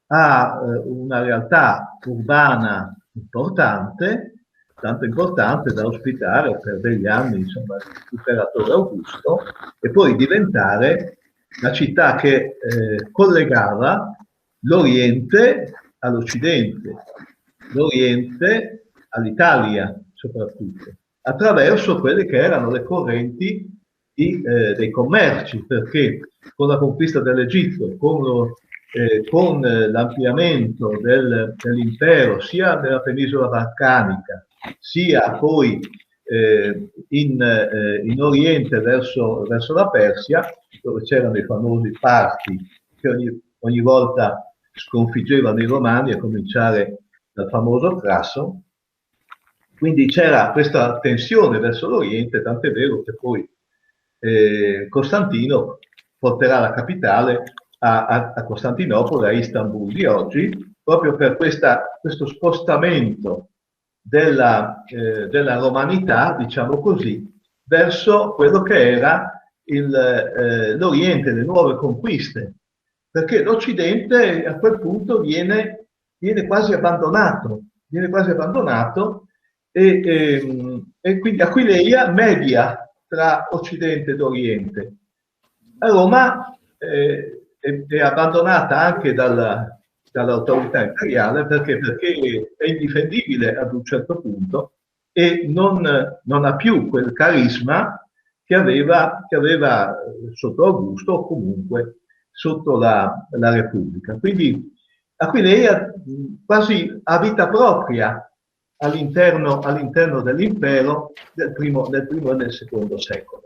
ha una realtà urbana importante, tanto importante da ospitare per degli anni, insomma, l'imperatore Augusto, e poi diventare la città che collegava l'Oriente all'Occidente, l'Oriente all'Italia soprattutto, attraverso quelle che erano le correnti dei commerci, perché con la conquista dell'Egitto, con l'ampliamento dell'impero sia nella penisola balcanica, sia poi in Oriente verso la Persia, dove c'erano i famosi parti che ogni volta sconfiggevano i romani, a cominciare dal famoso Crasso. Quindi c'era questa tensione verso l'Oriente, tant'è vero che poi Costantino porterà la capitale a Costantinopoli, a Istanbul di oggi, proprio per questo spostamento della romanità, diciamo così, verso quello che era l'Oriente, le nuove conquiste, perché l'Occidente a quel punto viene quasi abbandonato, e quindi Aquileia media tra Occidente ed Oriente. A Roma è abbandonata anche dall'autorità imperiale perché è indifendibile ad un certo punto e non ha più quel carisma che aveva sotto Augusto o comunque sotto la Repubblica. Quindi Aquileia quasi a vita propria all'interno dell'impero del primo e del secondo secolo.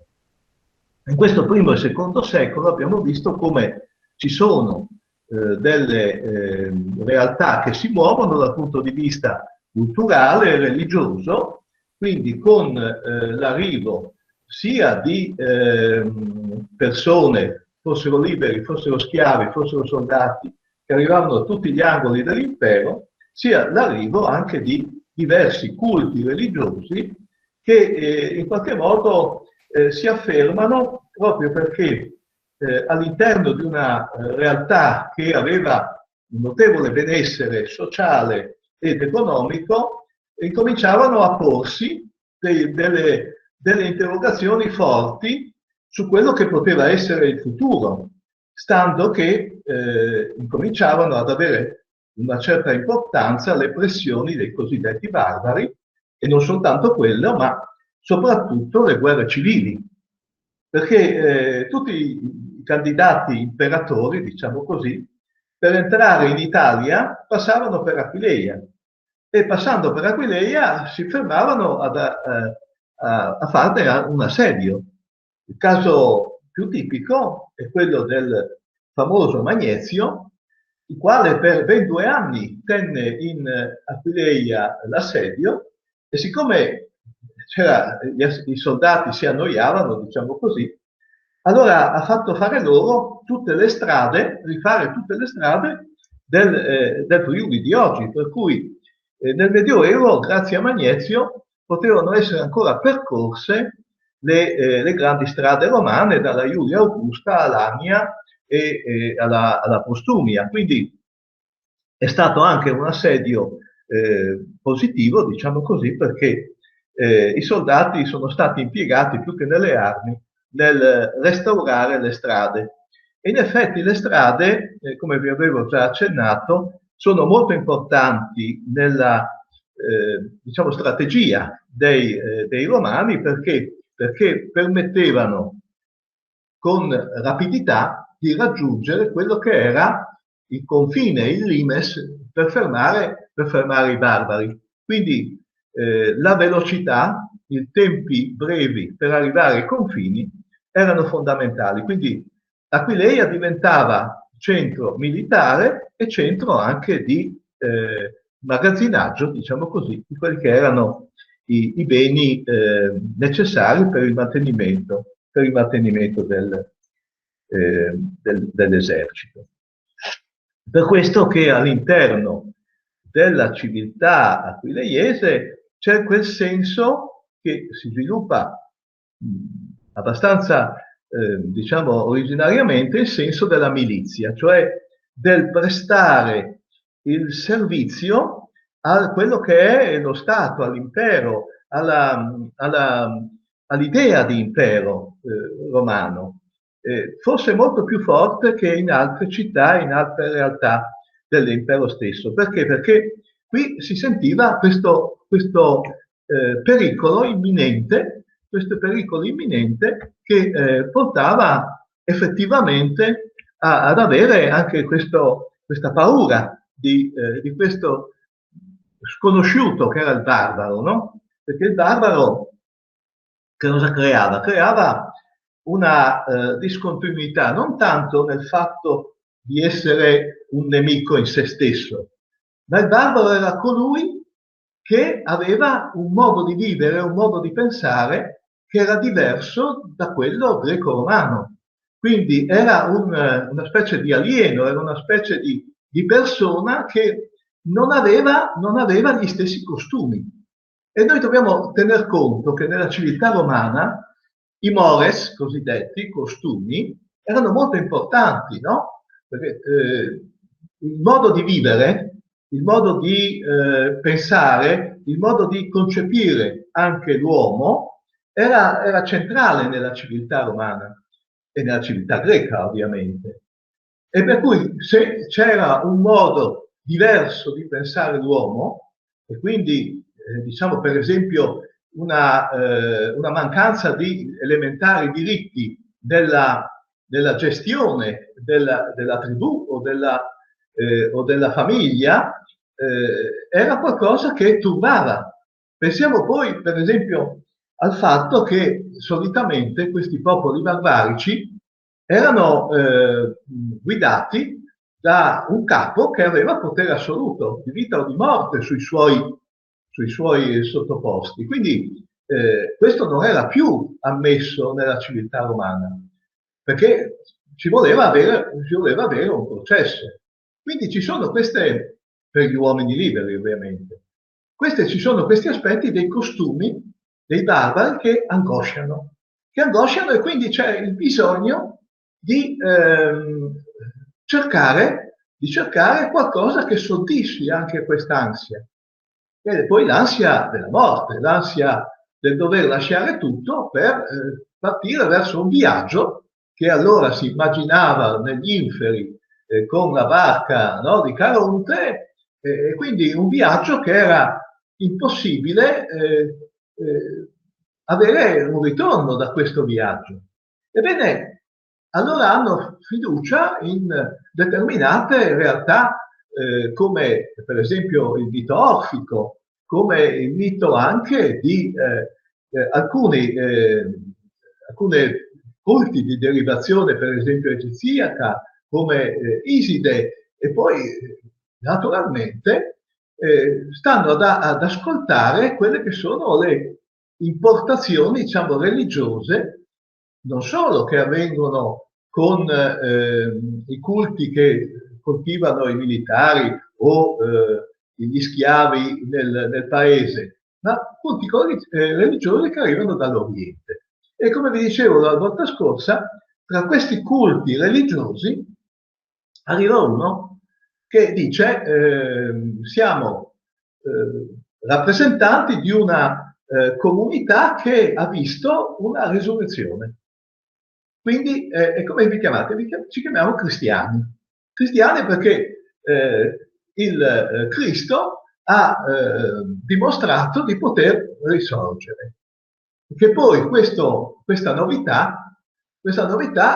In questo primo e secondo secolo abbiamo visto come ci sono delle realtà che si muovono dal punto di vista culturale e religioso, quindi con l'arrivo sia di persone, fossero liberi, fossero schiavi, fossero soldati, che arrivavano da tutti gli angoli dell'impero, sia l'arrivo anche di diversi culti religiosi che in qualche modo si affermano proprio perché all'interno di una realtà che aveva un notevole benessere sociale ed economico, incominciavano a porsi delle interrogazioni forti su quello che poteva essere il futuro, stando che incominciavano ad avere una certa importanza le pressioni dei cosiddetti barbari, e non soltanto quello, ma soprattutto le guerre civili, perché tutti i candidati imperatori, diciamo così, per entrare in Italia passavano per Aquileia e passando per Aquileia si fermavano a farne un assedio. Il caso più tipico è quello del famoso Magnezio, il quale per ben 2 anni tenne in Aquileia l'assedio e siccome i soldati si annoiavano, diciamo così, allora ha fatto fare loro tutte le strade, rifare tutte le strade del Friuli di oggi, per cui nel Medioevo, grazie a Magnezio, potevano essere ancora percorse le grandi strade romane, dalla Iulia Augusta all'Ania e alla Postumia. Quindi è stato anche un assedio positivo, diciamo così, perché i soldati sono stati impiegati più che nelle armi nel restaurare le strade. E in effetti le strade, come vi avevo già accennato, sono molto importanti nella diciamo, strategia dei romani perché permettevano con rapidità di raggiungere quello che era il confine, il limes, per fermare i barbari. Quindi la velocità, i tempi brevi per arrivare ai confini erano fondamentali. Quindi Aquileia diventava centro militare e centro anche di magazzinaggio, diciamo così, di quelli che erano i beni necessari per il mantenimento dell'esercito. Per questo che all'interno della civiltà aquileiese c'è quel senso che si sviluppa abbastanza, diciamo, originariamente, il senso della milizia, cioè del prestare il servizio a quello che è lo Stato, all'impero, all'idea di impero romano, fosse molto più forte che in altre città, in altre realtà dell'impero stesso. Perché? Perché qui si sentiva questo pericolo imminente, che portava effettivamente ad avere anche questa paura di questo sconosciuto che era il barbaro, no? Perché il barbaro che cosa creava? Creava una discontinuità non tanto nel fatto di essere un nemico in se stesso, ma il barbaro era colui che aveva un modo di vivere, un modo di pensare che era diverso da quello greco-romano. Quindi era una specie di alieno, era una specie di persona che non aveva gli stessi costumi. E noi dobbiamo tener conto che nella civiltà romana i mores, cosiddetti costumi, erano molto importanti, no? Perché il modo di vivere, il modo di pensare, il modo di concepire anche l'uomo era centrale nella civiltà romana e nella civiltà greca, ovviamente. E per cui se c'era un modo diverso di pensare l'uomo, e quindi diciamo per esempio una mancanza di elementari diritti della gestione della tribù o della famiglia, era qualcosa che turbava. Pensiamo poi per esempio al fatto che solitamente questi popoli barbarici erano guidati da un capo che aveva potere assoluto, di vita o di morte sui suoi sottoposti. Quindi questo non era più ammesso nella civiltà romana, perché ci voleva avere un processo. Quindi ci sono queste, per gli uomini liberi ovviamente, ci sono questi aspetti dei costumi dei barbari che angosciano e quindi c'è il bisogno di cercare qualcosa che soddisfi anche quest'ansia. E poi l'ansia della morte, l'ansia del dover lasciare tutto per partire verso un viaggio che allora si immaginava negli inferi con la barca, no, di Caronte, e quindi un viaggio che era impossibile avere un ritorno da questo viaggio. Ebbene, allora hanno fiducia in determinate realtà come per esempio il mito orfico, come il mito anche di alcuni culti di derivazione per esempio egiziaca, come Iside, e poi naturalmente stanno ad ascoltare quelle che sono le importazioni, diciamo, religiose, non solo che avvengono con i culti che coltivano i militari o gli schiavi nel paese, ma culti religiosi che arrivano dall'Oriente. E come vi dicevo la volta scorsa, tra questi culti religiosi arriva uno che dice siamo rappresentanti di una comunità che ha visto una risurrezione. Quindi, come vi chiamate? Ci chiamiamo cristiani. Cristiani perché il Cristo ha dimostrato di poter risorgere. Che poi questa novità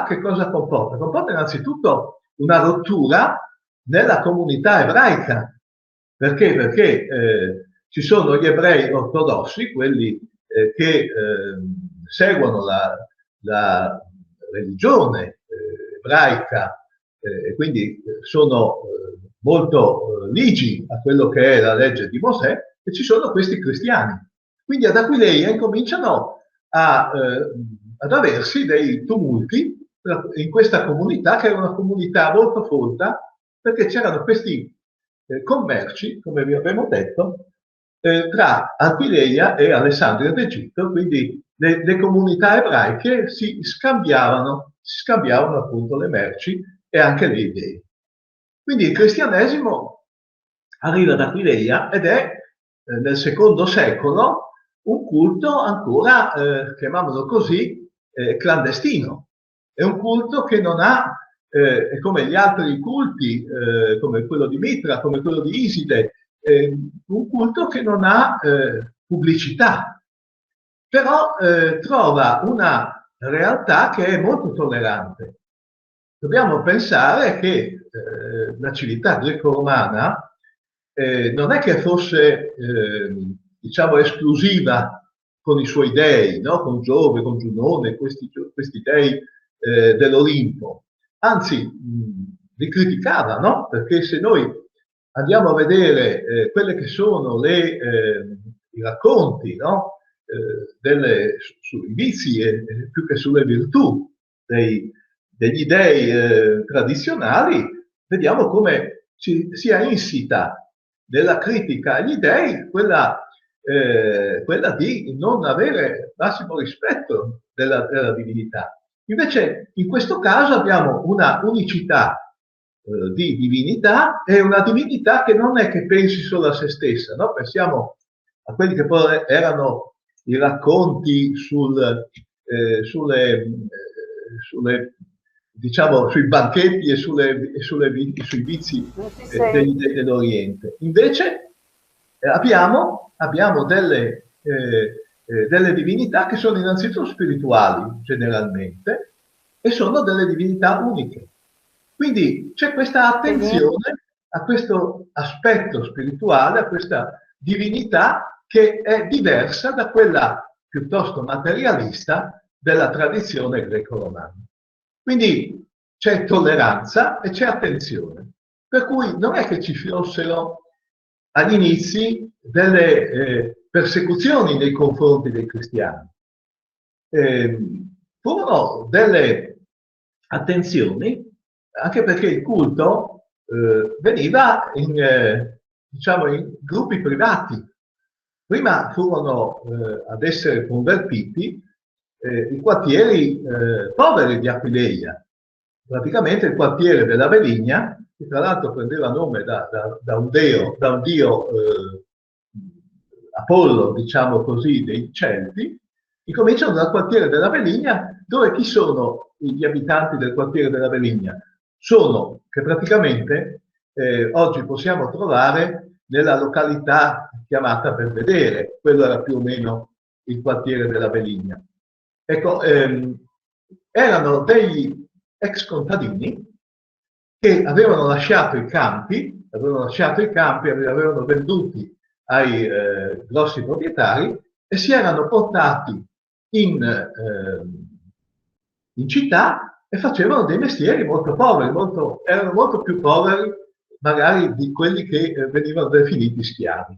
che cosa comporta? Comporta innanzitutto una rottura nella comunità ebraica. Perché? Perché ci sono gli ebrei ortodossi, quelli che seguono la religione ebraica e quindi sono molto ligi a quello che è la legge di Mosè, e ci sono questi cristiani. Quindi ad Aquileia incominciano ad aversi dei tumulti in questa comunità, che era una comunità molto folta, perché c'erano questi commerci, come vi abbiamo detto, tra Aquileia e Alessandria d'Egitto, quindi le comunità ebraiche si scambiavano appunto le merci e anche le idee. Quindi il cristianesimo arriva da Aquileia ed è nel secondo secolo un culto ancora, chiamiamolo così, clandestino. È un culto che non ha, come gli altri culti, come quello di Mitra, come quello di Iside, un culto che non ha pubblicità, però trova una realtà che è molto tollerante. Dobbiamo pensare che la civiltà greco-romana non è che fosse, diciamo, esclusiva con i suoi dei, no? Con Giove, con Giunone, questi dei dell'Olimpo. Anzi, li criticava, no? Perché se noi andiamo a vedere quelli che sono i racconti, no? Sui vizi e più che sulle virtù degli dei tradizionali, vediamo come sia insita nella critica agli dei quella di non avere massimo rispetto della divinità. Invece in questo caso abbiamo una unicità di divinità e una divinità che non è che pensi solo a se stessa, no? Pensiamo a quelli che poi erano i racconti sulle diciamo, sui banchetti e sui vizi dell'Oriente. Invece abbiamo delle divinità che sono innanzitutto spirituali, generalmente, e sono delle divinità uniche. Quindi c'è questa attenzione a questo aspetto spirituale, a questa divinità che è diversa da quella piuttosto materialista della tradizione greco-romana. Quindi c'è tolleranza e c'è attenzione. Per cui non è che ci fossero agli inizi delle persecuzioni nei confronti dei cristiani. Furono delle attenzioni, anche perché il culto veniva diciamo, in gruppi privati. Prima furono ad essere convertiti i quartieri poveri di Aquileia, praticamente il quartiere della Veligna, che tra l'altro prendeva nome da un dio Apollo, diciamo così, dei Celti. Incominciano dal quartiere della Veligna, dove chi sono gli abitanti del quartiere della Veligna? Sono che praticamente oggi possiamo trovare nella località chiamata Belvedere, quello era più o meno il quartiere della Veligna. Ecco, erano degli ex contadini che avevano lasciato i campi, li avevano venduti ai grossi proprietari e si erano portati in città e facevano dei mestieri molto poveri, erano molto più poveri magari di quelli che venivano definiti schiavi.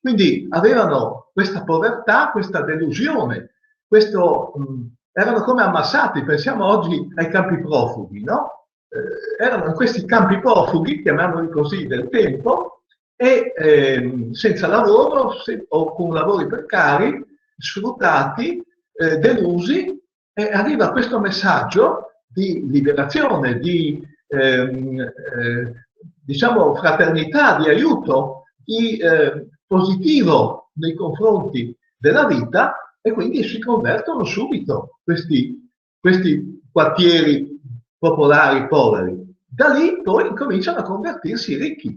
Quindi avevano questa povertà, questa delusione, erano come ammassati, pensiamo oggi ai campi profughi, no? Erano in questi campi profughi, chiamiamoli così, del tempo, e senza lavoro o con lavori precari, sfruttati, delusi, e arriva questo messaggio di liberazione, di diciamo fraternità, di aiuto, di positivo nei confronti della vita, e quindi si convertono subito questi quartieri popolari poveri. Da lì poi cominciano a convertirsi ricchi.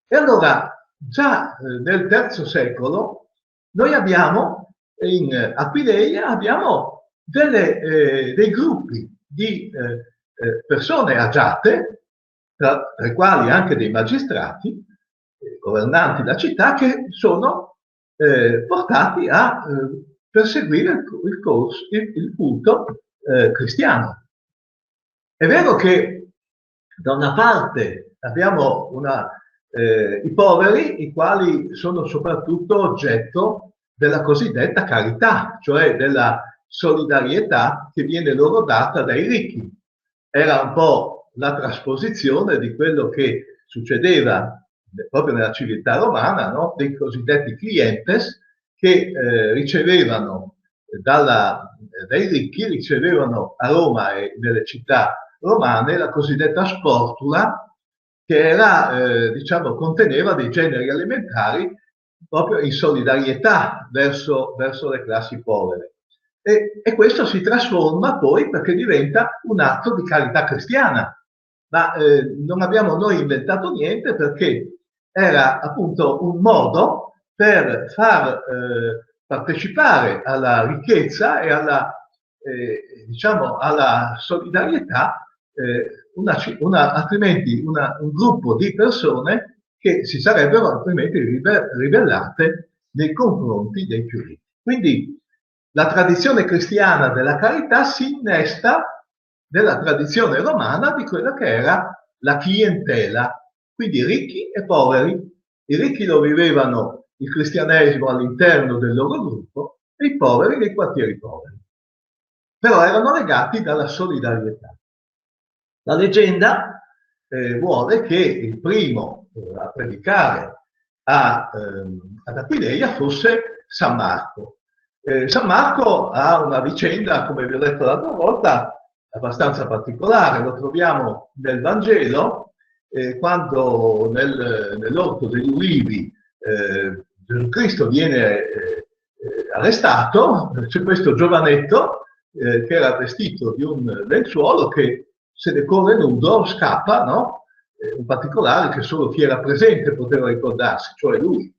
E allora, già nel III secolo, noi abbiamo, in Aquileia, abbiamo dei gruppi di persone agiate, tra i quali anche dei magistrati, governanti della città, che sono portati a perseguire il culto cristiano. È vero che da una parte abbiamo i poveri, i quali sono soprattutto oggetto della cosiddetta carità, cioè della solidarietà che viene loro data dai ricchi. Era un po' la trasposizione di quello che succedeva proprio nella civiltà romana, no? Dei cosiddetti clientes che ricevevano dai ricchi, ricevevano a Roma e nelle città romane la cosiddetta sportula, che era, diciamo, conteneva dei generi alimentari proprio in solidarietà verso le classi povere. E questo si trasforma poi perché diventa un atto di carità cristiana. Ma non abbiamo noi inventato niente, perché era appunto un modo per far partecipare alla ricchezza e alla, diciamo, alla solidarietà altrimenti un gruppo di persone che si sarebbero altrimenti ribellate nei confronti dei più ricchi. Quindi la tradizione cristiana della carità si innesta nella tradizione romana di quella che era la clientela, quindi ricchi e poveri. I ricchi lo vivevano il cristianesimo all'interno del loro gruppo e i poveri nei quartieri poveri. Però erano legati dalla solidarietà. La leggenda vuole che il primo a predicare ad Aquileia fosse San Marco. San Marco ha una vicenda, come vi ho detto l'altra volta, abbastanza particolare. Lo troviamo nel Vangelo, quando nell'orto degli ulivi Gesù Cristo viene arrestato. C'è questo giovanetto che era vestito di un lenzuolo, che se ne corre nudo, scappa, no? Un particolare che solo chi era presente poteva ricordarsi, cioè lui.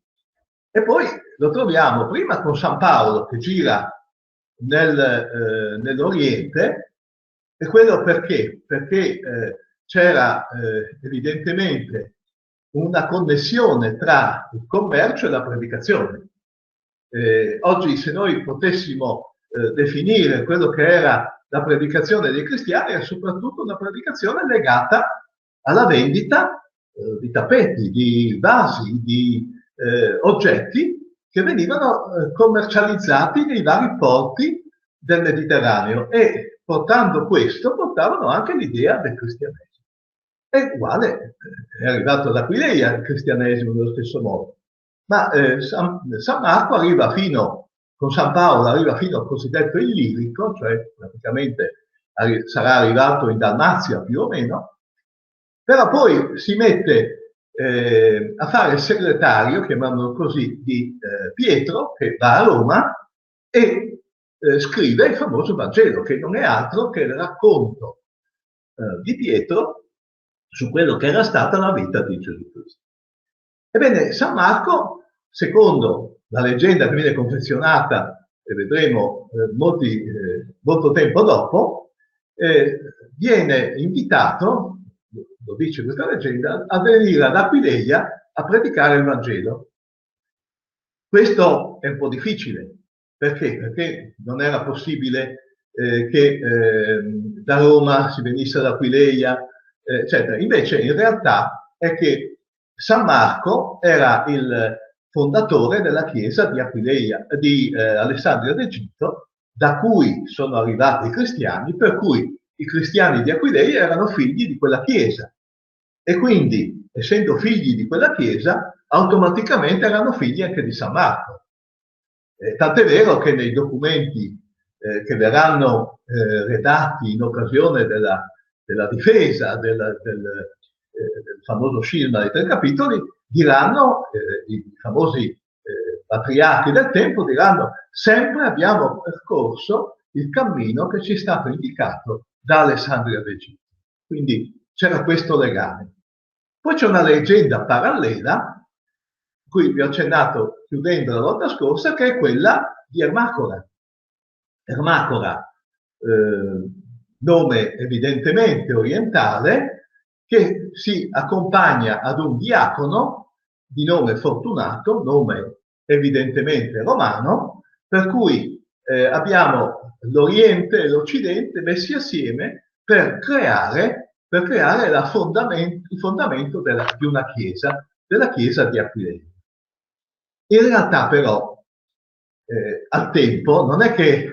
E poi lo troviamo prima con San Paolo che gira nell'Oriente, e quello perché? Perché c'era evidentemente una connessione tra il commercio e la predicazione. Oggi, se noi potessimo definire quello che era la predicazione dei cristiani, è soprattutto una predicazione legata alla vendita di tappeti, di vasi, di oggetti che venivano commercializzati nei vari porti del Mediterraneo, e portando questo portavano anche l'idea del cristianesimo. È uguale, è arrivato ad Aquileia il cristianesimo nello stesso modo. Ma San Marco arriva con San Paolo arriva fino al cosiddetto Illirico, cioè praticamente sarà arrivato in Dalmazia più o meno, però poi si mette a fare il segretario, chiamiamolo così, di Pietro, che va a Roma e scrive il famoso Vangelo, che non è altro che il racconto di Pietro su quello che era stata la vita di Gesù Cristo. Ebbene, San Marco, secondo la leggenda che viene confezionata, e vedremo molto tempo dopo, viene invitato, lo dice questa leggenda, a venire ad Aquileia a predicare il Vangelo. Questo è un po' difficile. Perché? Perché non era possibile che da Roma si venisse ad Aquileia, eccetera. Invece, in realtà, è che San Marco era il fondatore della chiesa di Aquileia, di Alessandria d'Egitto, da cui sono arrivati i cristiani, per cui i cristiani di Aquileia erano figli di quella chiesa. E quindi, essendo figli di quella chiesa, automaticamente erano figli anche di San Marco. Tant'è vero che nei documenti che verranno redatti in occasione della difesa del famoso scisma dei 3 capitoli, diranno, i famosi patriarchi del tempo diranno: sempre abbiamo percorso il cammino che ci è stato indicato da Alessandria d'Egitto. Quindi c'era questo legame. Poi c'è una leggenda parallela, cui vi ho accennato chiudendo la volta scorsa, che è quella di Ermacora. Ermacora, nome evidentemente orientale, che si accompagna ad un diacono di nome Fortunato, nome evidentemente romano, per cui abbiamo l'Oriente e l'Occidente messi assieme per creare il fondamento di una chiesa, della chiesa di Aquileia. In realtà però al tempo non è che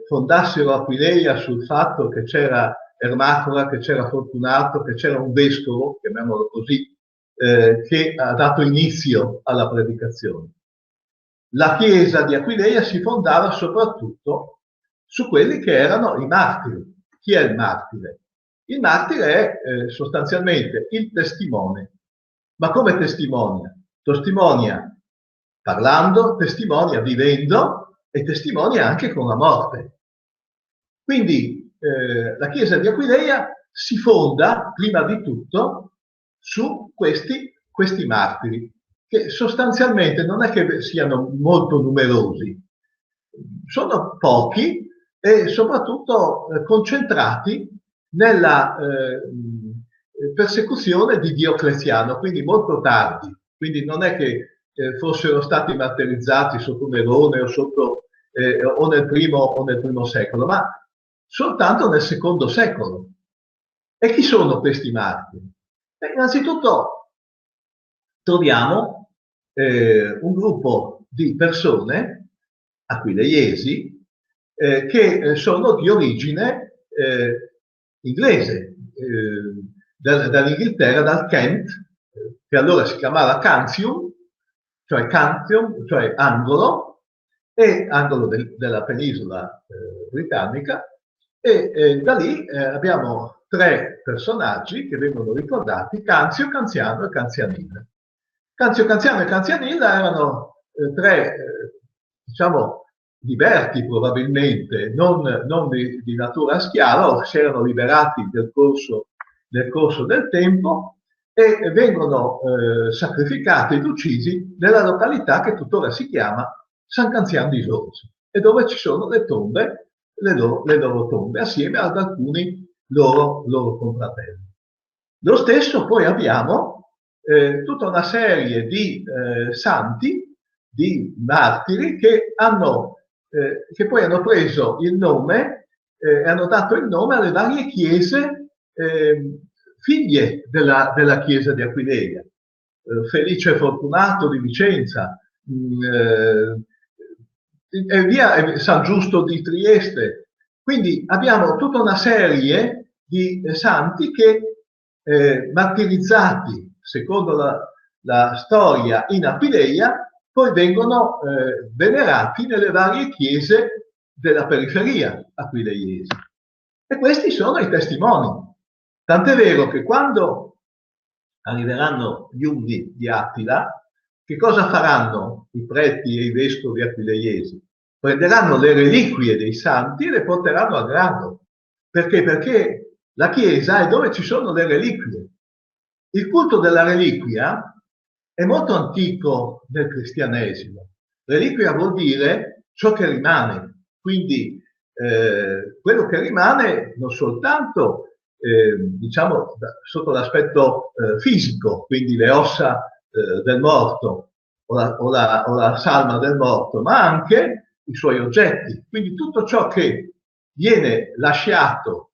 fondassero Aquileia sul fatto che c'era Ermacora, che c'era Fortunato, che c'era un vescovo, chiamiamolo così, che ha dato inizio alla predicazione. La chiesa di Aquileia si fondava soprattutto su quelli che erano i martiri. Chi è il martire? Il martire è sostanzialmente il testimone. Ma come testimonia? Testimonia parlando, testimonia vivendo e testimonia anche con la morte. Quindi la Chiesa di Aquileia si fonda prima di tutto su questi martiri, che sostanzialmente non è che siano molto numerosi, sono pochi e soprattutto concentrati nella persecuzione di Diocleziano, quindi molto tardi. Quindi non è che fossero stati martirizzati sotto Nerone o nel primo secolo, ma soltanto nel secondo secolo. E chi sono questi martiri? Innanzitutto troviamo un gruppo di persone aquileiesi che sono di origine inglese, dall'Inghilterra, dal Kent, che allora si chiamava Cantium, cioè angolo, e angolo della penisola britannica, e da lì abbiamo tre personaggi che vengono ricordati: Canzio, Canziano e Canzianilla. Canzio, Canziano e Canzianilla erano tre, diciamo, liberti probabilmente, non di natura schiava, o si erano liberati nel corso del tempo, e vengono sacrificati ed uccisi nella località che tuttora si chiama San Canzian di Giorgio, e dove ci sono le tombe, le loro tombe, assieme ad alcuni loro confratelli. Lo stesso poi abbiamo tutta una serie di santi, di martiri, che poi hanno preso il nome e hanno dato il nome alle varie chiese figlie della Chiesa di Aquileia. Felice Fortunato di Vicenza, e via San Giusto di Trieste. Quindi abbiamo tutta una serie di santi che, martirizzati secondo la storia in Aquileia, poi vengono venerati nelle varie chiese della periferia aquileiese. E questi sono i testimoni. Tant'è vero che quando arriveranno gli Unni di Attila, che cosa faranno i preti e i vescovi aquileiesi? Prenderanno le reliquie dei santi e le porteranno a grado. Perché? Perché la Chiesa è dove ci sono le reliquie. Il culto della reliquia è molto antico nel cristianesimo. Reliquia vuol dire ciò che rimane. Quindi quello che rimane non soltanto diciamo sotto l'aspetto fisico, quindi le ossa del morto o la salma del morto, ma anche i suoi oggetti. Quindi tutto ciò che viene lasciato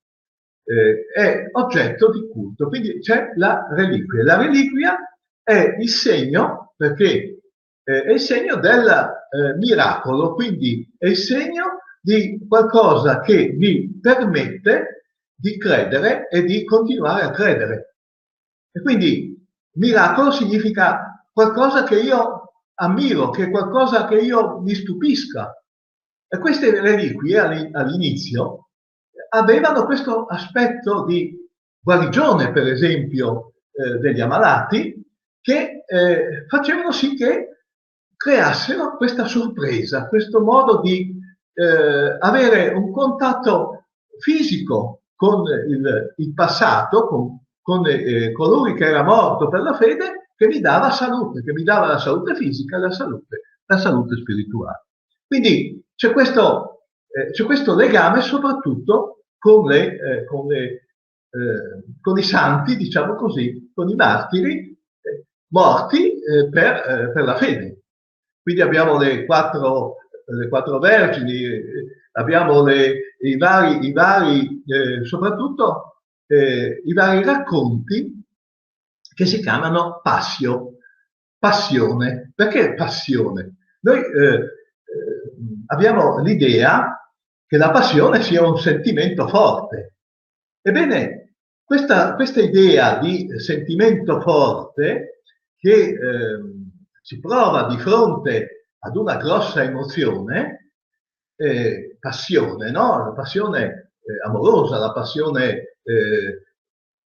è oggetto di culto. Quindi c'è la reliquia. La reliquia è il segno, perché è il segno del miracolo, quindi è il segno di qualcosa che mi permette di credere e di continuare a credere. E quindi miracolo significa qualcosa che io ammiro, che è qualcosa che io mi stupisca. E queste reliquie all'inizio avevano questo aspetto di guarigione, per esempio, degli ammalati, che facevano sì che creassero questa sorpresa, questo modo di avere un contatto fisico con il passato, con colui che era morto per la fede, che mi dava salute, che mi dava la salute fisica e la salute spirituale. Quindi c'è questo legame soprattutto con i santi, diciamo così, con i martiri morti per la fede. Quindi abbiamo le quattro vergini, abbiamo soprattutto i vari racconti che si chiamano passione. Perché passione? Noi abbiamo l'idea che la passione sia un sentimento forte. Ebbene, questa idea di sentimento forte che si prova di fronte ad una grossa emozione, passione, no? La passione amorosa, la passione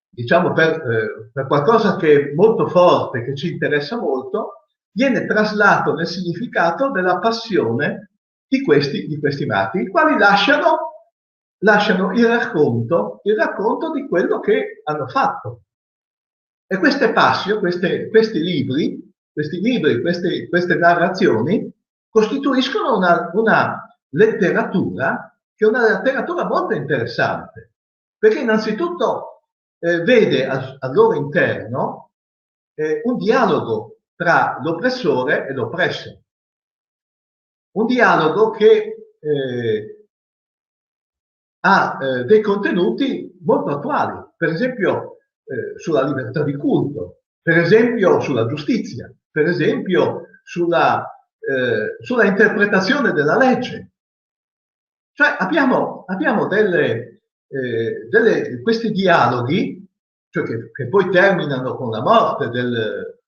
diciamo per qualcosa che è molto forte, che ci interessa molto, viene traslato nel significato della passione di questi martiri, i quali lasciano il racconto di quello che hanno fatto. E queste passio, questi libri, queste narrazioni costituiscono una letteratura che è una letteratura molto interessante, perché innanzitutto vede al loro interno un dialogo tra l'oppressore e l'oppresso, un dialogo che ha dei contenuti molto attuali, per esempio sulla libertà di culto, per esempio sulla giustizia, per esempio sulla interpretazione della legge. Cioè abbiamo questi dialoghi, cioè che poi terminano con la morte del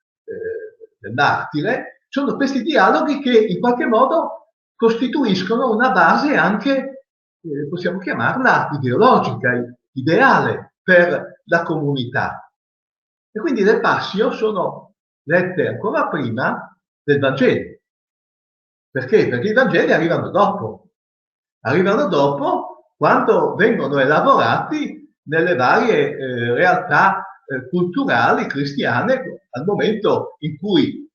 martire, sono questi dialoghi che in qualche modo costituiscono una base anche, possiamo chiamarla ideologica, ideale per la comunità. E quindi le Passio sono lette ancora prima del Vangelo. Perché? Perché i Vangeli arrivano dopo quando vengono elaborati nelle varie realtà culturali cristiane, al momento in cui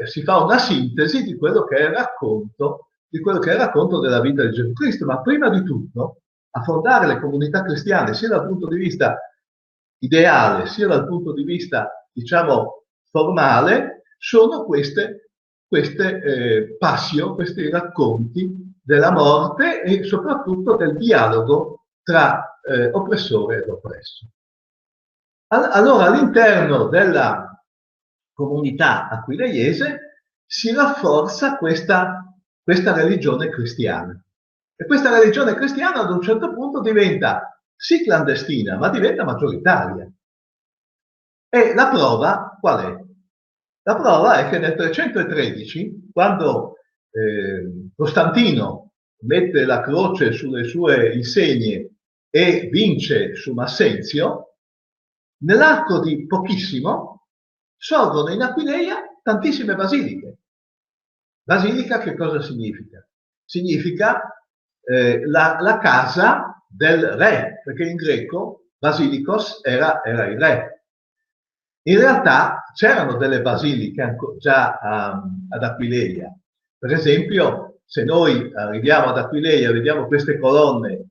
si fa una sintesi di quello che è il racconto della vita di Gesù Cristo. Ma prima di tutto, a fondare le comunità cristiane, sia dal punto di vista ideale, sia dal punto di vista, diciamo, formale, sono queste passio, questi racconti della morte e soprattutto del dialogo tra oppressore ed oppresso. Allora, all'interno della comunità aquileiese si rafforza questa religione cristiana. E questa religione cristiana ad un certo punto diventa sì clandestina, ma diventa maggioritaria. E la prova qual è? La prova è che nel 313, quando Costantino mette la croce sulle sue insegne e vince su Massenzio, nell'arco di pochissimo sorgono in Aquileia tantissime basiliche. Basilica che cosa significa? Significa la casa del re, perché in greco basilikos era il re. In realtà c'erano delle basiliche già ad Aquileia. Per esempio, se noi arriviamo ad Aquileia e vediamo queste colonne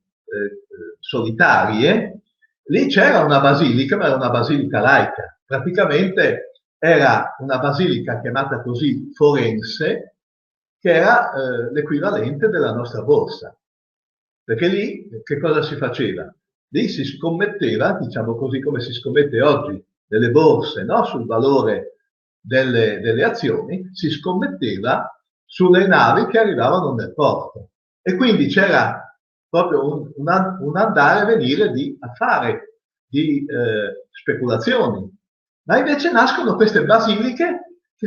solitarie, lì c'era una basilica, ma era una basilica laica. Praticamente era una basilica chiamata così forense, che era l'equivalente della nostra borsa. Perché lì che cosa si faceva? Lì si scommetteva, diciamo così come si scommette oggi delle borse, no? Sul valore delle azioni, si scommetteva sulle navi che arrivavano nel porto. E quindi c'era proprio un andare e venire di affari, di speculazioni. Ma invece nascono queste basiliche che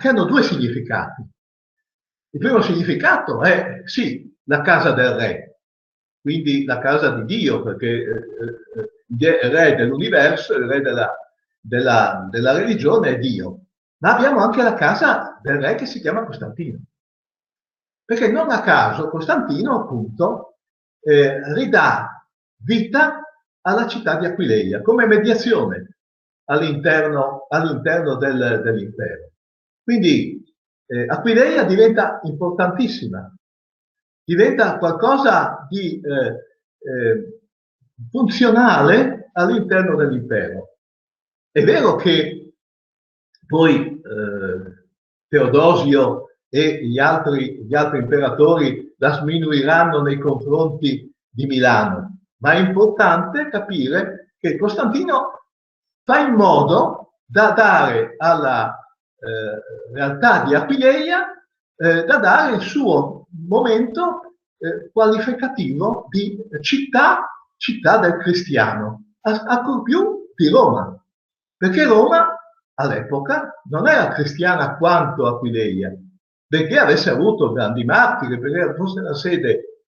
hanno due significati. Il primo significato è, sì, la casa del re, quindi la casa di Dio, perché il re dell'universo, il re della religione è Dio. Ma abbiamo anche la casa del re che si chiama Costantino. Perché non a caso Costantino, appunto, ridà vita alla città di Aquileia come mediazione all'interno dell'impero. Quindi Aquileia diventa importantissima, diventa qualcosa di funzionale all'interno dell'impero. È vero che poi Teodosio e gli altri imperatori la sminuiranno nei confronti di Milano, ma è importante capire che Costantino fa in modo da dare alla realtà di Aquileia da dare il suo momento qualificativo di città del cristiano, ancor più di Roma, perché Roma all'epoca non era cristiana quanto Aquileia, perché avesse avuto grandi martiri, perché fosse la sede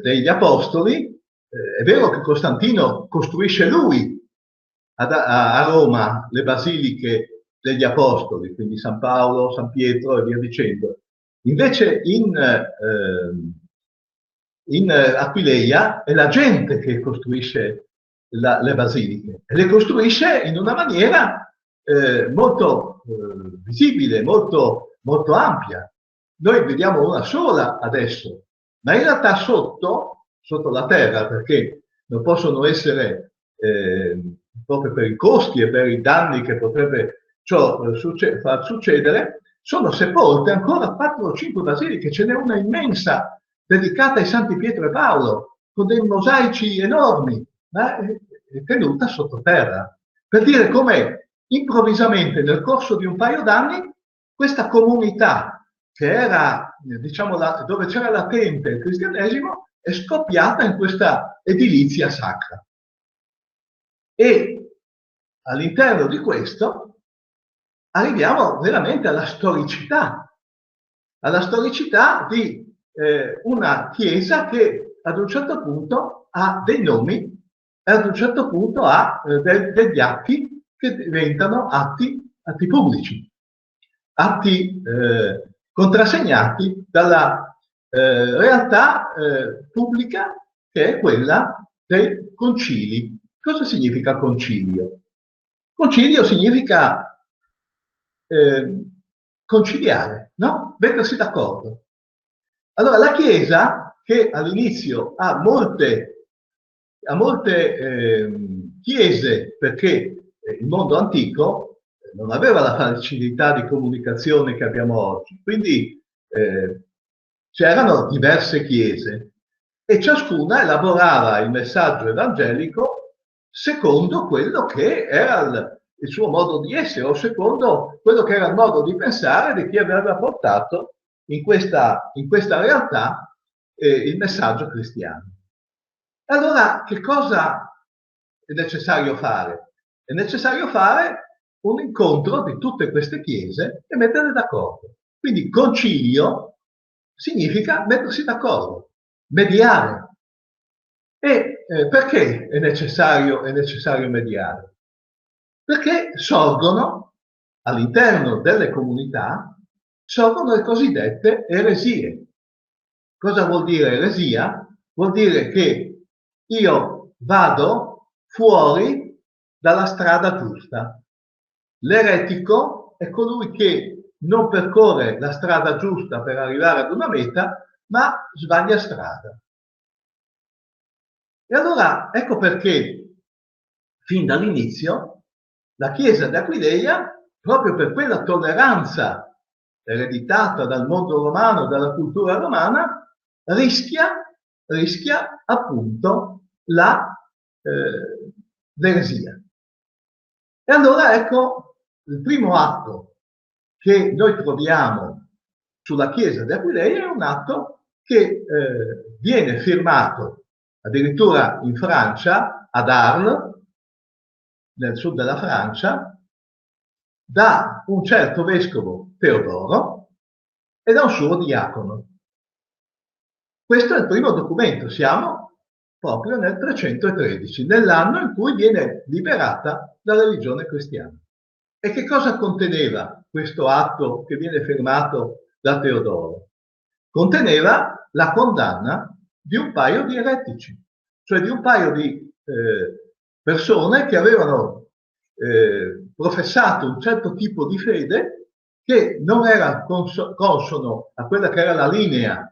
degli Apostoli. È vero che Costantino costruisce lui a Roma le basiliche degli Apostoli, quindi San Paolo, San Pietro e via dicendo. Invece in Aquileia è la gente che costruisce le basiliche e le costruisce in una maniera molto visibile, molto ampia. Noi vediamo una sola adesso, ma in realtà sotto la terra, perché non possono essere, proprio per i costi e per i danni che potrebbe ciò far succedere, sono sepolte ancora 4 o 5 basiliche, ce n'è una immensa dedicata ai Santi Pietro e Paolo, con dei mosaici enormi, ma è tenuta sottoterra. Per dire come improvvisamente nel corso di un paio d'anni questa comunità che era, diciamo, dove c'era latente il cristianesimo, è scoppiata in questa edilizia sacra. E all'interno di questo arriviamo veramente alla storicità di una chiesa che ad un certo punto ha dei nomi e ad un certo punto ha degli atti che diventano atti pubblici, atti contrassegnati dalla realtà pubblica che è quella dei concili. Cosa significa concilio? Concilio significa conciliare, no? Mettersi d'accordo. Allora la Chiesa, che all'inizio ha molte chiese, perché il mondo antico non aveva la facilità di comunicazione che abbiamo oggi, quindi c'erano diverse chiese e ciascuna elaborava il messaggio evangelico secondo quello che era il suo modo di essere o secondo quello che era il modo di pensare di chi aveva portato in questa realtà il messaggio cristiano. Allora, che cosa è necessario fare? È necessario fare un incontro di tutte queste chiese e metterle d'accordo. Quindi concilio significa mettersi d'accordo, mediare. E perché è necessario mediare? Perché sorgono all'interno delle comunità le cosiddette eresie. Cosa vuol dire eresia? Vuol dire che io vado fuori dalla strada giusta. L'eretico è colui che non percorre la strada giusta per arrivare ad una meta, ma sbaglia strada. E allora ecco perché fin dall'inizio la Chiesa di Aquileia, proprio per quella tolleranza ereditata dal mondo romano, dalla cultura romana, rischia appunto l'eresia. E allora ecco il primo atto che noi troviamo sulla Chiesa di Aquileia è un atto che viene firmato addirittura in Francia, ad Arles, nel sud della Francia, da un certo vescovo Teodoro e da un suo diacono. Questo è il primo documento, siamo proprio nel 313, nell'anno in cui viene liberata la religione cristiana. E che cosa conteneva questo atto che viene firmato da Teodoro? Conteneva la condanna di un paio di eretici, cioè di un paio di persone che avevano professato un certo tipo di fede che non era consono a quella che era la linea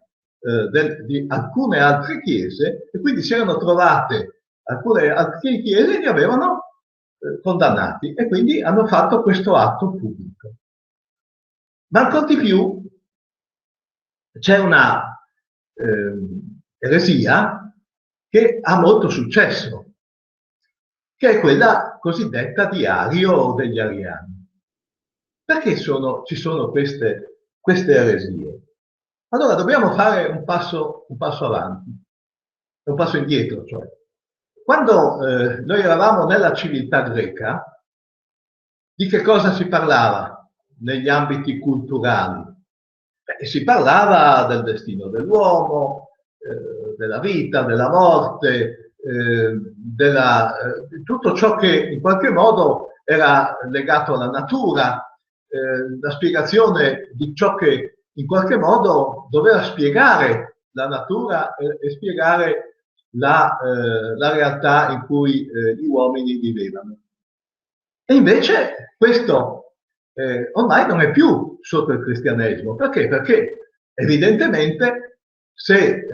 di alcune altre chiese, e quindi si erano trovate alcune altre chiese e li avevano condannati, e quindi hanno fatto questo atto pubblico. Ma ancora di più c'è una eresia che ha molto successo, che è quella cosiddetta di Ario o degli Ariani. Perché ci sono queste eresie? Allora dobbiamo fare un passo avanti, un passo indietro, cioè. Quando noi eravamo nella civiltà greca, di che cosa si parlava negli ambiti culturali? Si parlava del destino dell'uomo, della vita, della morte, tutto ciò che in qualche modo era legato alla natura, la spiegazione di ciò che in qualche modo doveva spiegare la natura e spiegare la realtà in cui gli uomini vivevano. E invece questo ormai non è più sotto il cristianesimo. Perché? Perché evidentemente se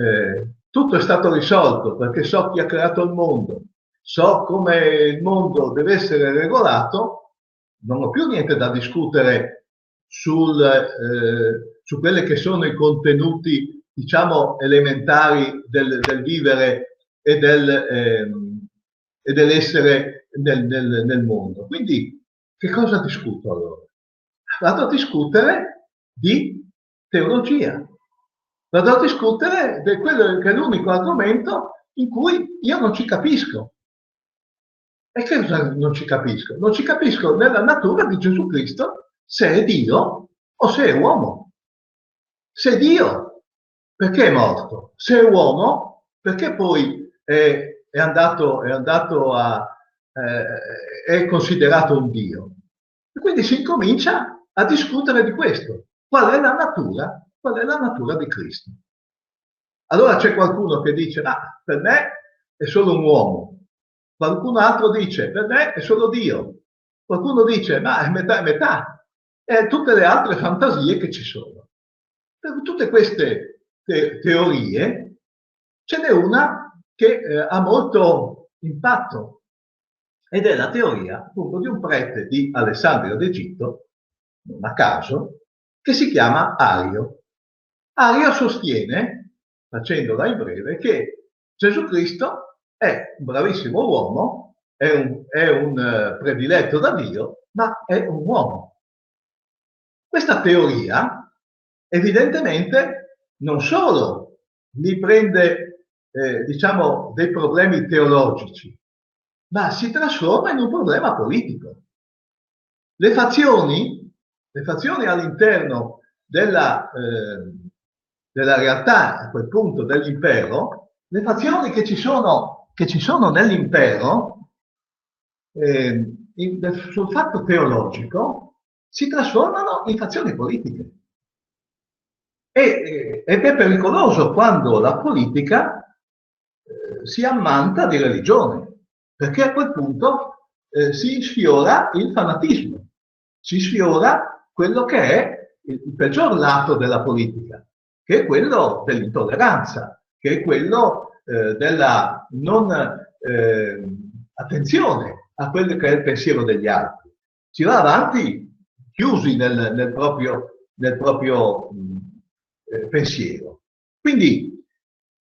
tutto è stato risolto, perché so chi ha creato il mondo, so come il mondo deve essere regolato, non ho più niente da discutere su quelli che sono i contenuti, diciamo, elementari del vivere e dell'essere nel mondo. Quindi che cosa discuto allora? Vado a discutere di teologia. Vado a discutere di quello che è l'unico argomento in cui io non ci capisco. E che cosa non ci capisco? Non ci capisco nella natura di Gesù Cristo se è Dio o se è uomo. Se è Dio, perché è morto? Se è uomo, perché poi è considerato un Dio? E quindi si incomincia a discutere di questo. Qual è la natura? Qual è la natura di Cristo? Allora c'è qualcuno che dice, ah, per me è solo un uomo. Qualcun altro dice, per me è solo Dio. Qualcuno dice, ma è metà e metà. E tutte le altre fantasie che ci sono. Per tutte queste teorie ce n'è una che ha molto impatto ed è la teoria appunto di un prete di Alessandria d'Egitto, non a caso, che si chiama Ario. Ario sostiene, facendola in breve, che Gesù Cristo è un bravissimo uomo, è un prediletto da Dio, ma è un uomo. Questa teoria evidentemente non solo li prende, diciamo, dei problemi teologici, ma si trasforma in un problema politico. Le fazioni all'interno della realtà, a quel punto, dell'impero, le fazioni che ci sono nell'impero, sul fatto teologico, si trasformano in fazioni politiche. Ed è pericoloso quando la politica si ammanta di religione, perché a quel punto si sfiora il fanatismo, si sfiora quello che è il peggior lato della politica, che è quello dell'intolleranza, che è quello della non attenzione a quello che è il pensiero degli altri. Si va avanti chiusi nel proprio pensiero. Quindi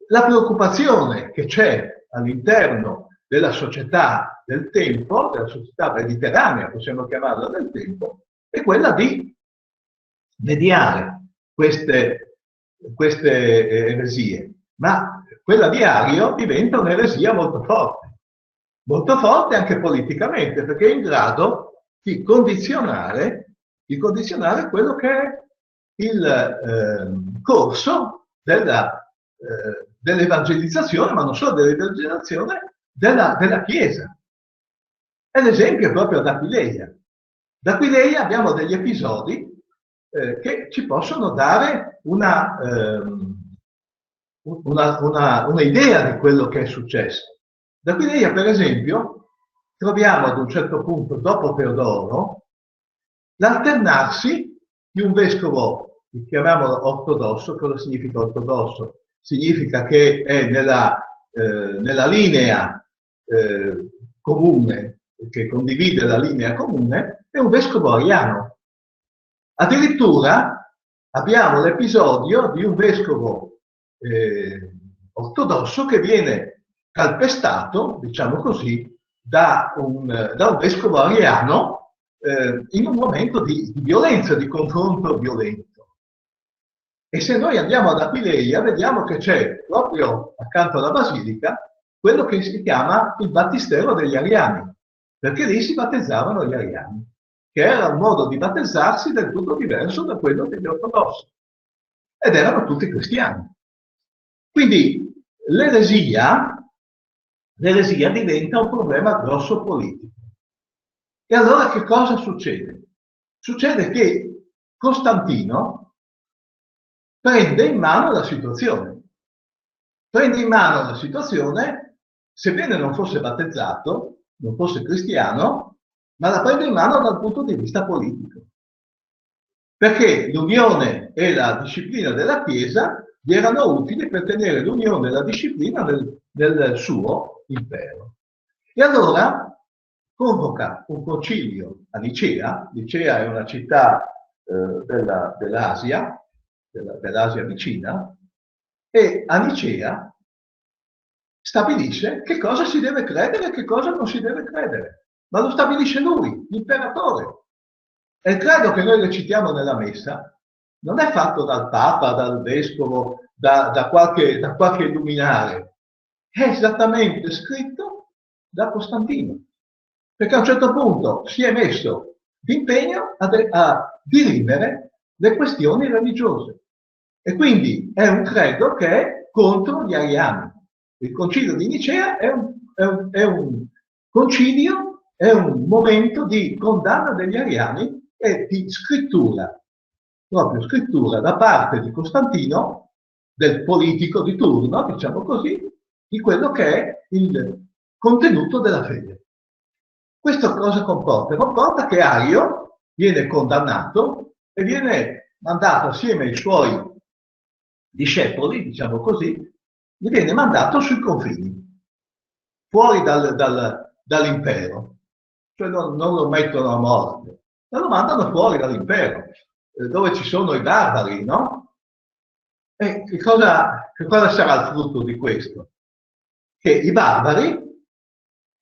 la preoccupazione che c'è all'interno della società del tempo, della società mediterranea, possiamo chiamarla del tempo, è quella di mediare queste eresie. Ma quella di Ario diventa un'eresia molto forte anche politicamente, perché è in grado di condizionare quello che è il corso dell'evangelizzazione, ma non solo dell'evangelizzazione, della Chiesa. E l'esempio è proprio da Aquileia. Da Aquileia abbiamo degli episodi che ci possono dare un'idea di quello che è successo. Da Aquileia, per esempio, troviamo ad un certo punto, dopo Teodoro, l'alternarsi di un vescovo, chiamiamolo ortodosso. Cosa significa ortodosso? Significa che è nella linea comune, che condivide la linea comune, è un vescovo ariano. Addirittura abbiamo l'episodio di un vescovo ortodosso che viene calpestato, diciamo così, da un vescovo ariano in un momento di violenza, di confronto violento. E se noi andiamo ad Aquileia, vediamo che c'è proprio accanto alla basilica quello che si chiama il battistero degli ariani, perché lì si battezzavano gli ariani, che era un modo di battezzarsi del tutto diverso da quello degli ortodossi, ed erano tutti cristiani. Quindi l'eresia diventa un problema grosso politico. E allora che cosa succede? Succede che Costantino prende in mano la situazione. Prende in mano la situazione, sebbene non fosse battezzato, non fosse cristiano, ma la prende in mano dal punto di vista politico. Perché l'unione e la disciplina della Chiesa gli erano utili per tenere l'unione e la disciplina del suo impero. E allora convoca un concilio a Nicea. Nicea è una città dell'Asia vicina, e a Nicea stabilisce che cosa si deve credere e che cosa non si deve credere. Ma lo stabilisce lui, l'imperatore. E il credo che noi recitiamo nella messa non è fatto dal Papa, dal Vescovo, da qualche luminare. È esattamente scritto da Costantino. Perché a un certo punto si è messo d'impegno a dirimere le questioni religiose. E quindi è un credo che è contro gli ariani. Il concilio di Nicea è un concilio, è un momento di condanna degli ariani e di scrittura, proprio scrittura da parte di Costantino, del politico di turno, diciamo così, di quello che è il contenuto della fede. Questo cosa comporta? Comporta che Ario viene condannato e viene mandato assieme ai suoi discepoli, diciamo così, gli viene mandato sui confini, fuori dall'impero. Cioè non lo mettono a morte, ma lo mandano fuori dall'impero, dove ci sono i barbari, no? E che cosa sarà il frutto di questo? Che i barbari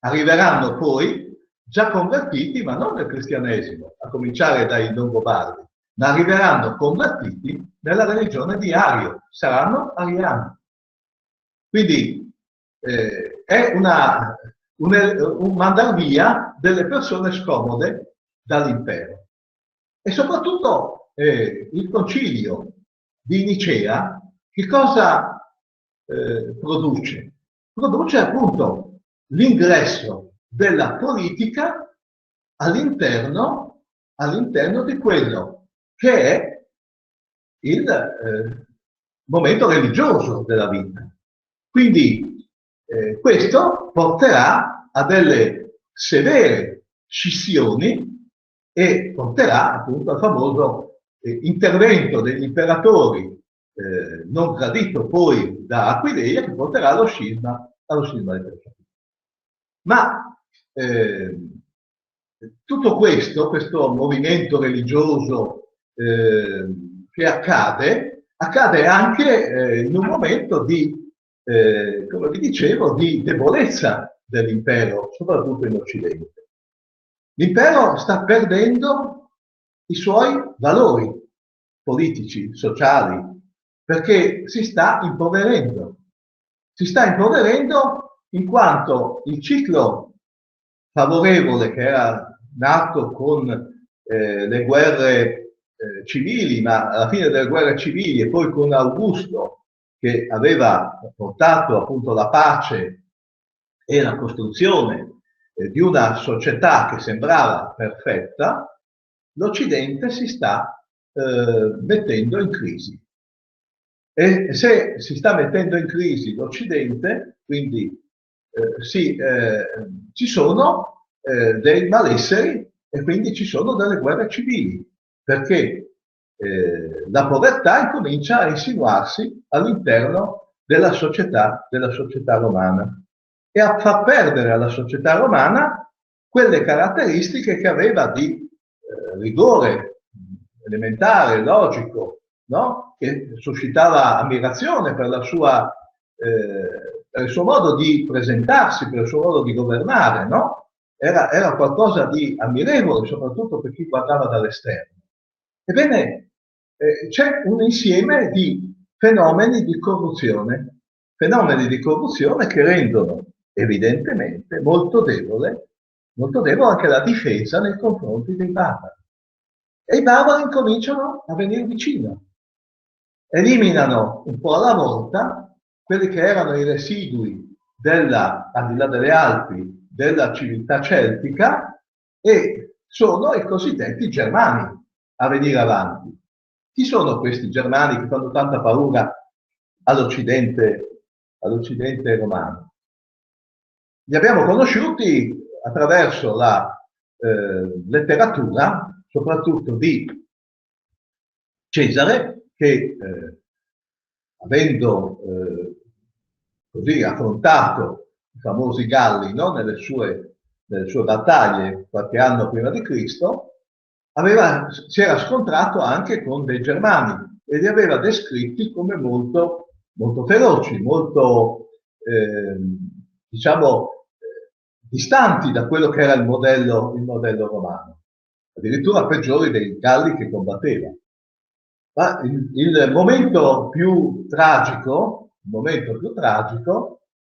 arriveranno poi già convertiti, ma non nel cristianesimo, a cominciare dai Longobardi, ma arriveranno convertiti nella religione di Ario, saranno ariani. Quindi è un mandar via delle persone scomode dall'impero. E soprattutto il concilio di Nicea che cosa produce? Produce appunto l'ingresso della politica all'interno di quello che è il momento religioso della vita. Quindi questo porterà a delle severe scissioni e porterà appunto al famoso intervento degli imperatori non gradito poi da Aquileia, che porterà allo scisma del Persia. Ma tutto questo movimento religioso che accade anche in un momento di, come vi dicevo, di debolezza dell'impero, soprattutto in Occidente. L'impero sta perdendo i suoi valori politici, sociali, perché si sta impoverendo. Si sta impoverendo in quanto il ciclo favorevole che era nato con le guerre civili, ma alla fine delle guerre civili e poi con Augusto, che aveva portato appunto la pace e la costruzione di una società che sembrava perfetta, l'Occidente si sta mettendo in crisi. E se si sta mettendo in crisi l'Occidente, quindi ci sono dei malesseri e quindi ci sono delle guerre civili, perché la povertà incomincia a insinuarsi all'interno della società romana e a far perdere alla società romana quelle caratteristiche che aveva di rigore elementare, logico, no? Che suscitava ammirazione per il suo modo di presentarsi, per il suo modo di governare, no? Era qualcosa di ammirevole, soprattutto per chi guardava dall'esterno. Ebbene, c'è un insieme di fenomeni di corruzione che rendono evidentemente molto debole anche la difesa nei confronti dei barbari. E i barbari incominciano a venire vicino. Eliminano un po' alla volta quelli che erano i residui della, al di là delle Alpi, della civiltà celtica, e sono i cosiddetti germani a venire avanti. Chi sono questi germani che fanno tanta paura all'Occidente romano? Li abbiamo conosciuti attraverso la letteratura, soprattutto di Cesare, che avendo così affrontato i famosi Galli, no, nelle sue battaglie qualche anno prima di Cristo, si era scontrato anche con dei germani e li aveva descritti come molto, molto feroci, molto diciamo distanti da quello che era il modello romano, addirittura peggiori dei Galli che combatteva. Ma il momento più tragico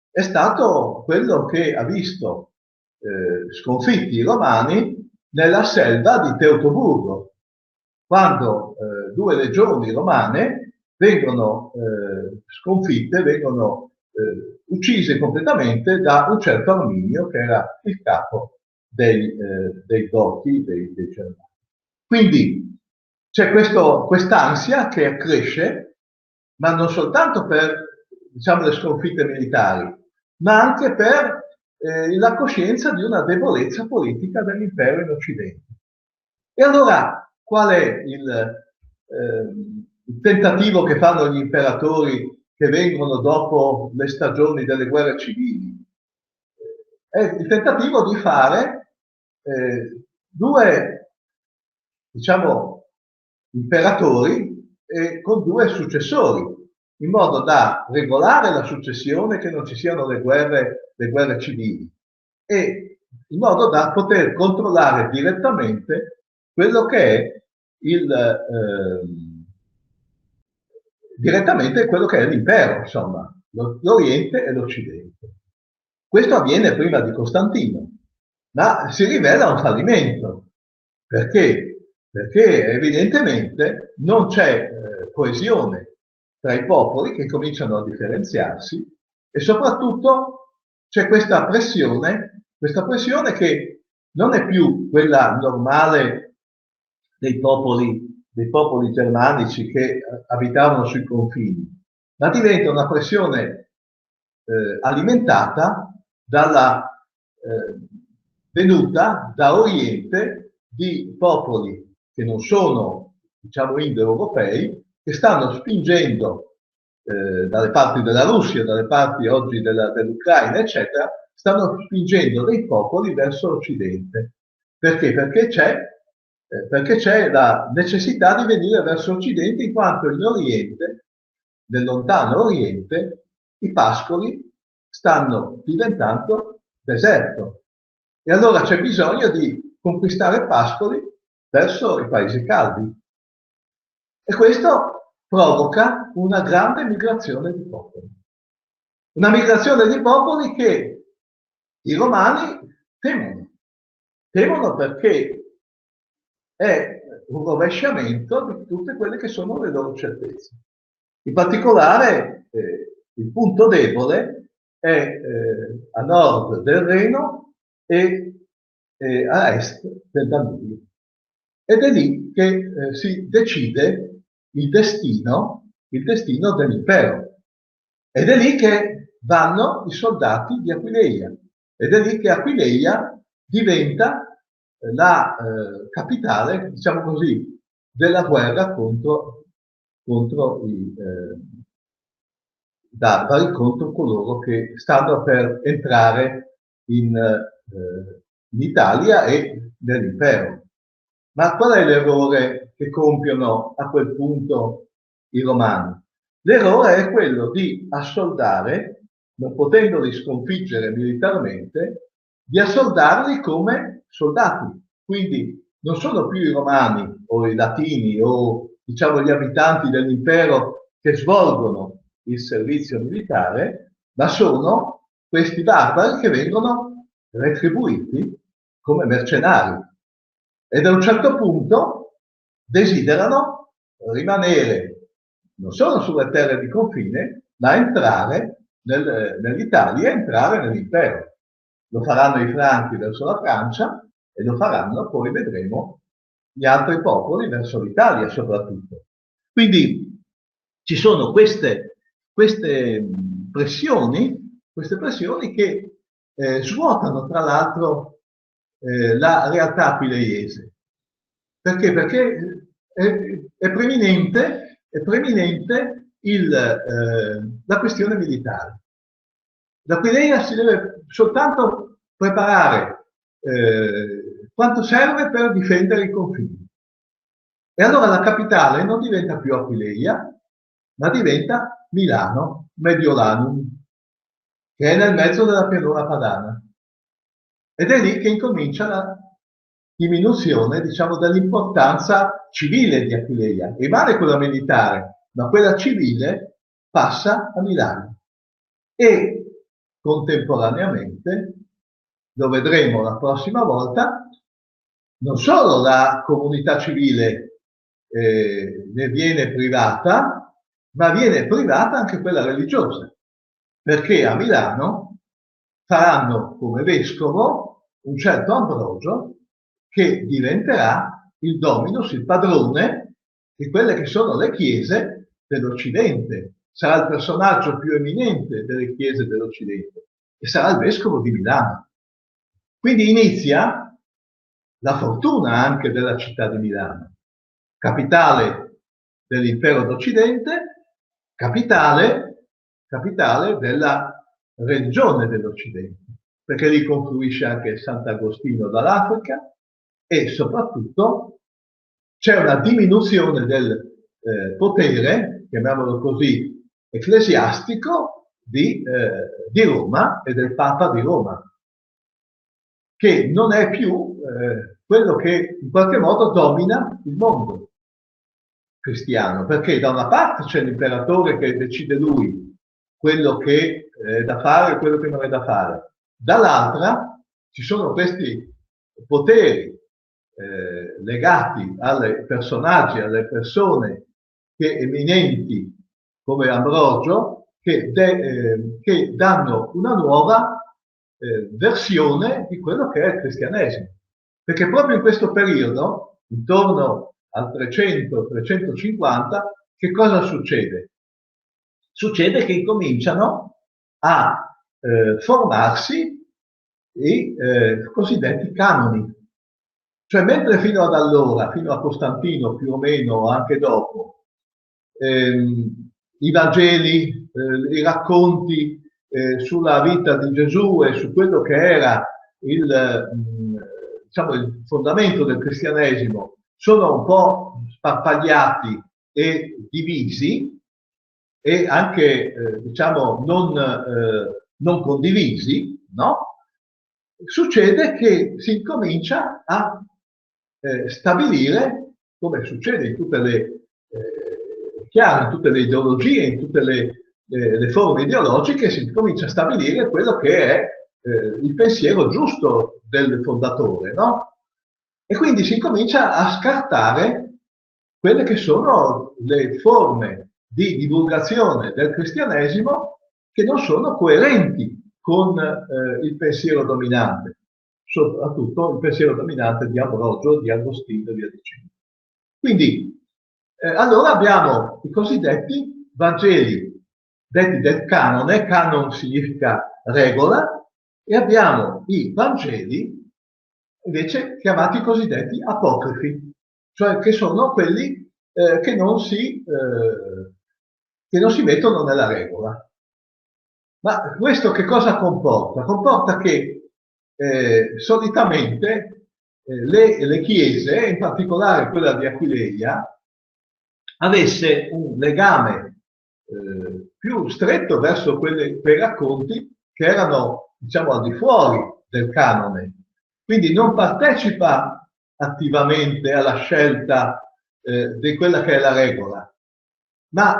è stato quello che ha visto sconfitti i romani nella selva di Teutoburgo, quando 2 legioni romane vengono sconfitte, vengono uccise completamente da un certo Arminio, che era il capo dei Goti, dei Germani. Quindi c'è quest'ansia che accresce, ma non soltanto per, diciamo, le sconfitte militari, ma anche per la coscienza di una debolezza politica dell'impero in Occidente. E allora qual è il tentativo che fanno gli imperatori che vengono dopo le stagioni delle guerre civili? È il tentativo di fare 2, diciamo, imperatori con 2 successori, in modo da regolare la successione, che non ci siano le guerre civili, e in modo da poter controllare direttamente quello che è direttamente quello che è l'impero, insomma, l'Oriente e l'Occidente. Questo avviene prima di Costantino, ma si rivela un fallimento. Perché? Perché evidentemente non c'è coesione tra i popoli, che cominciano a differenziarsi, e soprattutto c'è questa pressione che non è più quella normale dei popoli germanici che abitavano sui confini, ma diventa una pressione alimentata dalla venuta da Oriente di popoli che non sono, diciamo, indoeuropei, che stanno spingendo dalle parti della Russia, dalle parti oggi dell'Ucraina, eccetera, stanno spingendo dei popoli verso l'Occidente. Perché? Perché c'è la necessità di venire verso l'Occidente, in quanto in Oriente, nel lontano Oriente, i pascoli stanno diventando deserto. E allora c'è bisogno di conquistare pascoli verso i paesi caldi. E questo provoca una grande migrazione di popoli. Una migrazione di popoli che i romani temono. Temono perché è un rovesciamento di tutte quelle che sono le loro certezze. In particolare, il punto debole è a nord del Reno e a est del Danubio. Ed è lì che si decide il destino dell'impero. Ed è lì che vanno i soldati di Aquileia. Ed è lì che Aquileia diventa la capitale, diciamo così, della guerra contro i barbari, contro coloro che stanno per entrare in Italia e nell'impero. Ma qual è l'errore che compiono a quel punto i romani? L'errore è quello di assoldare, non potendoli sconfiggere militarmente, di assoldarli come soldati. Quindi non sono più i romani o i latini o, diciamo, gli abitanti dell'impero che svolgono il servizio militare, ma sono questi barbari che vengono retribuiti come mercenari. E da un certo punto desiderano rimanere non solo sulle terre di confine, da entrare nell'Italia, entrare nell'impero. Lo faranno i Franchi verso la Francia e lo faranno, poi vedremo, gli altri popoli verso l'Italia soprattutto. Quindi ci sono queste pressioni che svuotano tra l'altro la realtà aquileiese. Perché? Perché è preminente la questione militare. L'Aquileia si deve soltanto preparare quanto serve per difendere i confini. E allora la capitale non diventa più Aquileia, ma diventa Milano, Mediolanum, che è nel mezzo della pianura padana. Ed è lì che incomincia la diminuzione, diciamo, dell'importanza civile di Aquileia. Rimane quella militare, ma quella civile passa a Milano. E contemporaneamente, lo vedremo la prossima volta, non solo la comunità civile ne viene privata, ma viene privata anche quella religiosa, perché a Milano faranno come vescovo un certo Ambrogio che diventerà il dominus, il padrone di quelle che sono le chiese dell'Occidente. Sarà il personaggio più eminente delle chiese dell'Occidente e sarà il vescovo di Milano. Quindi inizia la fortuna anche della città di Milano, capitale dell'impero d'Occidente, capitale della religione dell'Occidente, perché lì confluisce anche Sant'Agostino dall'Africa e soprattutto c'è una diminuzione del potere, chiamiamolo così, ecclesiastico di Roma e del Papa di Roma, che non è più quello che in qualche modo domina il mondo cristiano, perché da una parte c'è l'imperatore che decide lui quello che è da fare e quello che non è da fare, dall'altra ci sono questi poteri legati ai personaggi, alle persone che eminenti come Ambrogio, che danno una nuova versione di quello che è il cristianesimo. Perché proprio in questo periodo, intorno al 300-350, che cosa succede? Succede che incominciano a formarsi i cosiddetti canoni. Cioè, mentre fino ad allora, fino a Costantino più o meno, anche dopo, i Vangeli, i racconti sulla vita di Gesù e su quello che era diciamo, il fondamento del cristianesimo sono un po' sparpagliati e divisi e anche diciamo non condivisi, no? Succede che si incomincia a stabilire, come succede in tutte in tutte le ideologie, in tutte le forme ideologiche, si comincia a stabilire quello che è il pensiero giusto del fondatore, no? E quindi si comincia a scartare quelle che sono le forme di divulgazione del cristianesimo che non sono coerenti con il pensiero dominante, soprattutto il pensiero dominante di Ambrogio, di Agostino e via dicendo. Quindi, allora abbiamo i cosiddetti Vangeli detti del canone, canon significa regola, e abbiamo i Vangeli invece chiamati cosiddetti apocrifi, cioè che sono quelli che non si mettono nella regola. Ma questo che cosa comporta? Comporta che solitamente le chiese, in particolare quella di Aquileia, avesse un legame più stretto verso quei racconti che erano, diciamo, al di fuori del canone. Quindi non partecipa attivamente alla scelta di quella che è la regola, ma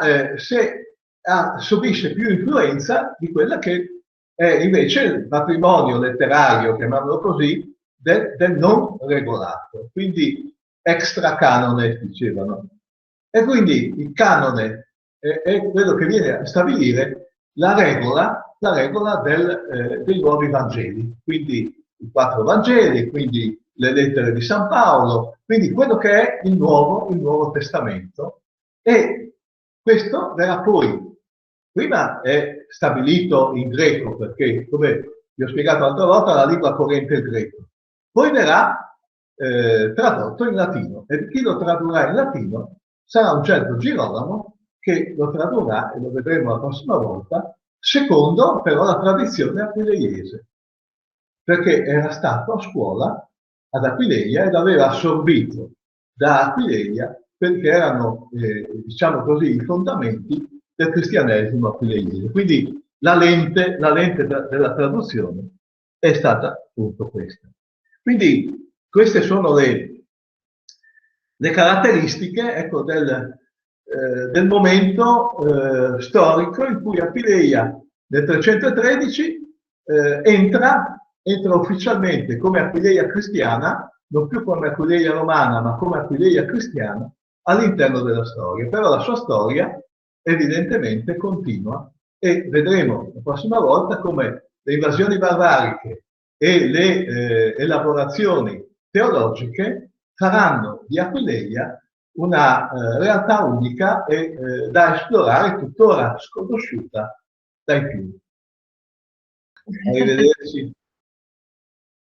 subisce più influenza di quella che è invece il patrimonio letterario, chiamiamolo così, del non regolato, quindi extra canone, dicevano. E quindi il canone è quello che viene a stabilire la regola dei nuovi Vangeli, quindi i 4 Vangeli, quindi le lettere di San Paolo, quindi quello che è il Nuovo Testamento. E questo verrà poi, prima è stabilito in greco, perché come vi ho spiegato l'altra volta, la lingua corrente è il greco, poi verrà tradotto in latino, e chi lo tradurrà in latino sarà un certo Girolamo che lo tradurrà, e lo vedremo la prossima volta, secondo però la tradizione aquileiese, perché era stato a scuola ad Aquileia ed aveva assorbito da Aquileia perché erano, diciamo così, i fondamenti del cristianesimo aquileiese. Quindi la lente della traduzione è stata appunto questa. Quindi queste sono le caratteristiche, ecco, del momento storico in cui Aquileia nel 313 entra ufficialmente come Aquileia cristiana, non più come Aquileia romana, ma come Aquileia cristiana all'interno della storia. Però la sua storia evidentemente continua e vedremo la prossima volta come le invasioni barbariche e le elaborazioni teologiche faranno di Aquileia una realtà unica e da esplorare, tuttora sconosciuta dai più. Arrivederci.